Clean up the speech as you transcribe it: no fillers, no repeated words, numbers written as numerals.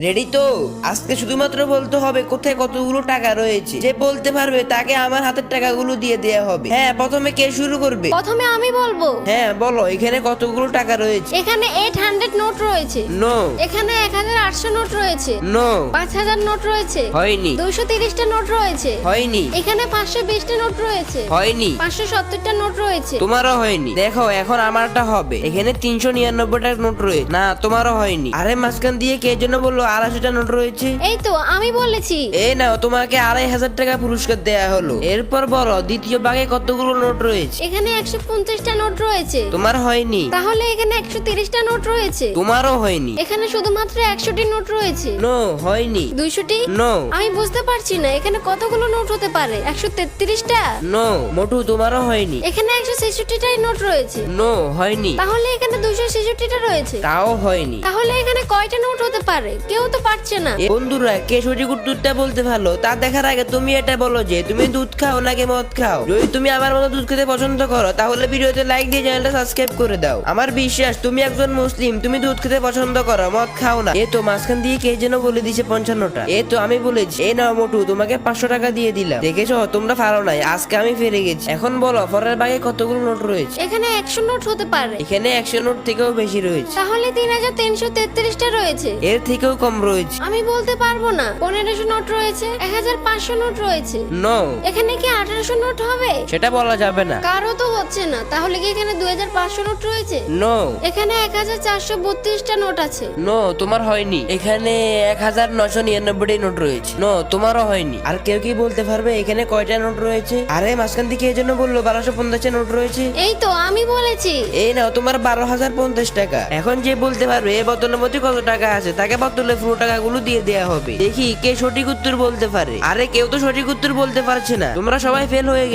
Ready তো? আজকে শুধুমাত্র বলতে হবে কোথায় কতগুলো টাকা রয়েছে। যে বলতে পারবে তাকে আমার হাতের টাকাগুলো দিয়ে দেয়া হবে। হ্যাঁ, প্রথমে কে শুরু করবে? প্রথমে আমি বলবো। হ্যাঁ বলো, এখানে কতগুলো টাকা রয়েছে? এখানে 800 নোট রয়েছে। নো। এখানে 1800 নোট রয়েছে। নো। 5000 নোট রয়েছে। হয়নি। 230টা নোট রয়েছে। হয়নি। এখানে 520টা নোট রয়েছে। হয়নি। 570টা নোট রয়েছে। তোমারও হয়নি। দেখো এখন আমারটা হবে। এখানে 399টা নোট রয়েছে। না, তোমারও হয়নি। আরে মাঝখান দিয়ে কে যেন বললো 250টা নোট রয়েছে। এই তো আমি বলেছি। এই নাও, তোমাকে 2500 টাকা পুরস্কার দেয়া হলো। এরপর বলো দ্বিতীয় ভাগে কতগুলো নোট রয়েছে? এখানে 150টা নোট রয়েছে। তোমার হয়নি। তাহলে এখানে 130টা নোট রয়েছে। তোমারও হয়নি। এখানে শুধুমাত্র 100টি নোট রয়েছে। নো, হয়নি। 200টি? নো। আমি বুঝতে পারছি না এখানে কতগুলো নোট হতে পারে। 133টা? নো। মোটু, তোমারও হয়নি। এখানে 166টাই নোট রয়েছে। নো, হয়নি। তাহলে এখানে 266টা রয়েছে। তাও হয়নি। তাহলে এখানে কয়টা নোট হতে পারে? কেউ তো পারছে না। বন্ধুরা, কে সঠিক উত্তরটা বলতে ভালো তা দেখার আগে তুমি এটা বলো যে তুমি দুধ খাও নাকি মদ খাও। যদি তুমি আমার মতো দুধ খেতে পছন্দ করো তাহলে ভিডিওতে লাইক দিয়ে চ্যানেলটা সাবস্ক্রাইব করে দাও। আমার বিশ্বাস তুমি একজন মুসলিম, তুমি দুধ খেতে পছন্দ করো, মদ খাও না। এই তো মাঝখান দিয়ে কে যেন বলে দিছে 55টা। এই তো আমি বলেছি। এই নাও মোটু, তোমাকে 500 টাকা দিয়ে দিলাম। দেখেছো তোমরা পারো নাই, আজকে আমি ফিরে গেছি। এখন বলো পরের ভাগে কতগুলো নোট রয়েছে? এখানে 100 নোট হতে পারে। এখানে 100 নোট থেকেও বেশি রয়েছে। তাহলে 3333টা রয়েছে। এর থেকেও কম রয়েছে। আমি বলতে পারবো না। 1500 নোট রয়েছে। 1500 নোট রয়েছে। নো। এখানে কি 1800 নোট হবে? সেটা বলা যাবে না। কারো তো হচ্ছে না। তাহলে কি এখানে 2500 নোট রয়েছে? নো। এখানে 1432টা নোট আছে। নো, তোমার হয়নি। এখানে 1999টি নোট রয়েছে। নো, তোমারও হয়নি। আর কেউ কি বলতে পারবে এখানে কয়টা নোট রয়েছে? আরে মাঝখান থেকে এই জন্য বললো 1250 নোট রয়েছে। এই তো আমি বলেছি। এই নাও তোমার 12,050 টাকা। এখন যে বলতে পারবে এই বোতলের মধ্যে কত টাকা আছে তাকে বোতলে পুরো টাকাগুলো দিয়ে দেয়া হবে। দেখি কে সঠিক উত্তর বলতে পারে। আরে কেউ তো সঠিক উত্তর বলতে পারছে না, তোমরা সবাই ফেল হয়ে